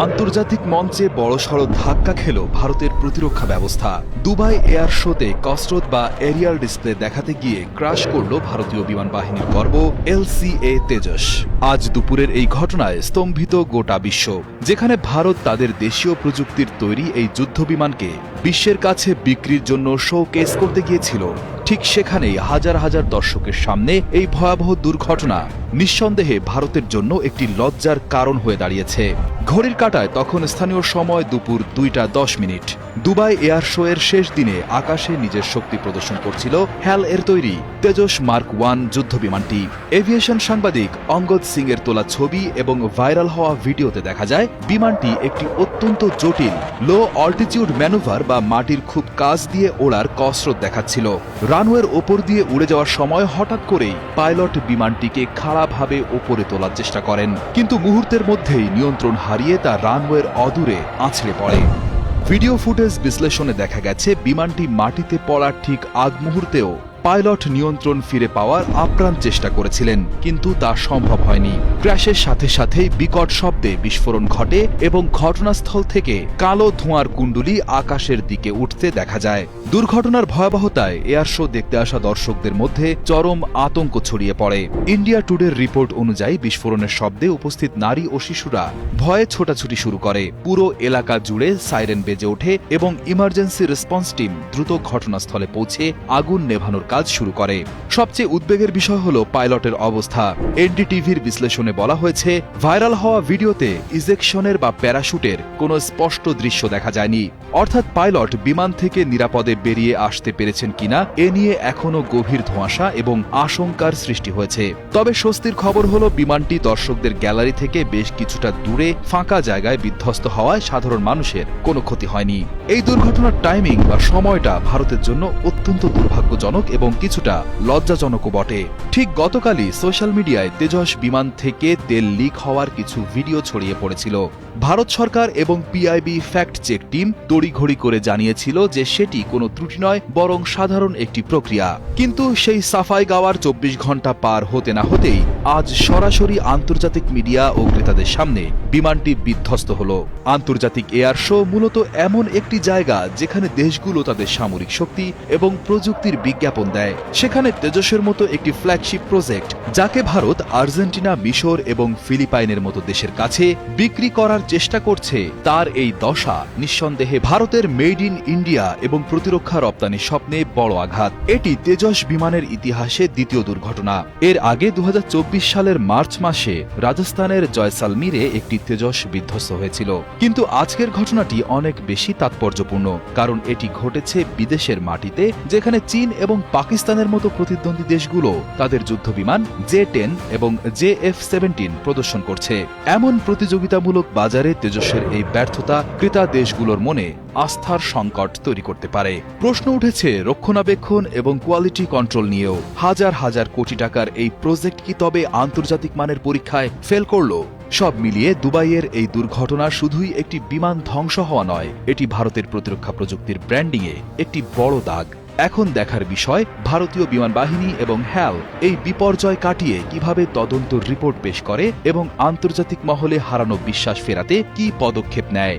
আন্তর্জাতিক মঞ্চে বড়সড় ধাক্কা খেল ভারতের প্রতিরক্ষা ব্যবস্থা। দুবাই এয়ার শোতে কসরত বা এরিয়াল ডিসপ্লে দেখাতে গিয়ে ক্রাশ করল ভারতীয় বিমান বাহিনীর গর্ব LCA তেজস। আজ দুপুরের এই ঘটনায় স্তম্ভিত গোটা বিশ্ব, যেখানে ভারত তাদের দেশীয় প্রযুক্তির তৈরি এই যুদ্ধবিমানকে বিশ্বের কাছে বিক্রির জন্য শোকেস করতে গিয়েছিল। ঠিক সেখানেই হাজার হাজার দর্শকের সামনে এই ভয়াবহ দুর্ঘটনা নিঃসন্দেহে ভারতের জন্য একটি লজ্জার কারণ হয়ে দাঁড়িয়েছে। ঘড়ির কাঁটায় তখন স্থানীয় সময় দুপুর 2:10। দুবাই এয়ার শো এর শেষ দিনে আকাশে নিজের শক্তি প্রদর্শন করছিল হ্যাল এর তৈরি তেজস মার্ক 1 যুদ্ধবিমানটি। এভিয়েশন সাংবাদিক অঙ্গদ সিং এর তোলা ছবি এবং ভাইরাল হওয়া ভিডিওতে দেখা যায় বিমানটি একটি অত্যন্ত জটিল লো অল্টিটিউড ম্যানুভার বা মাটির খুব কাছ দিয়ে ওড়ার কসরত দেখাচ্ছিল। রানওয়ের ওপর দিয়ে উড়ে যাওয়ার সময় হঠাৎ করেই পাইলট বিমানটিকে খাড়াভাবে ওপরে তোলার চেষ্টা করেন, কিন্তু মুহূর্তের মধ্যেই নিয়ন্ত্রণ হারিয়ে তা রানওয়ের অদূরে আছড়ে পড়ে। ভিডিও ফুটেজ বিশ্লেষণে দেখা গেছে বিমানটি মাটিতে পড়ার ঠিক আগ মুহূর্তেও পাইলট নিয়ন্ত্রণ ফিরে পাওয়ার আপ্রাণ চেষ্টা করেছিলেন, কিন্তু তা সম্ভব হয়নি। ক্র্যাশের সাথে সাথেই বিকট শব্দে বিস্ফোরণ ঘটে এবং ঘটনাস্থল থেকে কালো ধোঁয়ার কুণ্ডলী আকাশের দিকে উঠতে দেখা যায়। দুর্ঘটনার ভয়াবহতায় এয়ার শো দেখতে আসা দর্শকদের মধ্যে চরম আতঙ্ক ছড়িয়ে পড়ে। ইন্ডিয়া টুডের রিপোর্ট অনুযায়ী বিস্ফোরণের শব্দে উপস্থিত নারী ও শিশুরা ভয়ে ছোটাছুটি শুরু করে। পুরো এলাকা জুড়ে সাইরেন বেজে ওঠে এবং ইমার্জেন্সি রেসপন্স টিম দ্রুত ঘটনাস্থলে পৌঁছে আগুন নেভানোর কাজ শুরু করে। সবচেয়ে উদ্বেগের বিষয় হল পাইলটের অবস্থা। এনডিটিভির বিশ্লেষণে বলা হয়েছে, ভাইরাল হওয়া ভিডিওতে ইজেকশনের বা প্যারাশুটের কোনো স্পষ্ট দৃশ্য দেখা যায়নি, অর্থাৎ পাইলট বিমান থেকে নিরাপদে বেরিয়ে আসতে পেরেছেন কিনা এ নিয়ে এখনও গভীর ধোঁয়াশা এবং আশঙ্কার সৃষ্টি হয়েছে। তবে স্বস্তির খবর হলো বিমানটি দর্শকদের গ্যালারি থেকে বেশ কিছুটা দূরে ফাঁকা জায়গায় বিধ্বস্ত হওয়ায় সাধারণ মানুষের কোনো ক্ষতি হয়নি। এই দুর্ঘটনার টাইমিং বা সময়টা ভারতের জন্য অত্যন্ত দুর্ভাগ্যজনক এবং কিছুটা লজ্জাজনকও বটে। ঠিক গতকালই সোশ্যাল মিডিয়ায় তেজস বিমান থেকে তেল লিক হওয়ার কিছু ভিডিও ছড়িয়ে পড়েছিল। ভারত সরকার এবং PIB ফ্যাক্ট চেক টিম তড়িঘড়ি করে জানিয়েছিল যে সেটি কোনো ত্রুটি নয়, বরং সাধারণ একটি প্রক্রিয়া। কিন্তু সেই সাফাই গাওয়ার 24 ঘন্টা পার হতে না হতেই আজ সরাসরি আন্তর্জাতিক মিডিয়া ও ক্রেতাদের সামনে বিমানটি বিধ্বস্ত হল। আন্তর্জাতিক এয়ার শো মূলত এমন একটি জায়গা যেখানে দেশগুলো তাদের সামরিক শক্তি এবং প্রযুক্তির বিজ্ঞাপন দেয়। সেখানে তেজসের মতো একটি ফ্ল্যাগশিপ প্রজেক্ট, যাকে ভারত, আর্জেন্টিনা, মিশর এবং ফিলিপাইনের মতো দেশের কাছে বিক্রি করার চেষ্টা করছে, তার এই দশা নিঃসন্দেহে ভারতের মেড ইন ইন্ডিয়া এবং প্রতিরক্ষা রপ্তানি স্বপ্নে বড় আঘাত। এটি তেজস বিমানের ইতিহাসে দ্বিতীয় দুর্ঘটনা। এর আগে 2024 সালের মার্চ মাসে রাজস্থানের জয়সালমীরে একটি তেজস বিধ্বস্ত হয়েছিল। কিন্তু আজকের ঘটনাটি অনেক বেশি তাৎপর্যপূর্ণ, কারণ এটি ঘটেছে বিদেশের মাটিতে, যেখানে চীন এবং পাকিস্তানের মতো প্রতিদ্বন্দ্বী দেশগুলো তাদের যুদ্ধবিমান J-10 এবং JF-17 প্রদর্শন করছে। এমন প্রতিযোগিতামূলক বাজারে তেজসের এই ব্যর্থতা ক্রেতা দেশগুলোর মনে আস্থার সংকট তৈরি করতে পারে। প্রশ্ন উঠেছে রক্ষণাবেক্ষণ এবং কোয়ালিটি কন্ট্রোল নিয়েও। হাজার হাজার কোটি টাকার এই প্রজেক্ট কি তবে আন্তর্জাতিক মানের পরীক্ষায় ফেল করল? সব মিলিয়ে দুবাইয়ের এই দুর্ঘটনা শুধুই একটি বিমান ধ্বংস হওয়া নয়, এটি ভারতের প্রতিরক্ষা প্রযুক্তির ব্র্যান্ডিংয়ে একটি বড় দাগ। এখন দেখার বিষয় ভারতীয় বিমান বাহিনী এবং হ্যাল এই বিপর্যয় কাটিয়ে কিভাবে তদন্ত রিপোর্ট পেশ করে এবং আন্তর্জাতিক মহলে হারানো বিশ্বাস ফেরাতে কী পদক্ষেপ নেয়।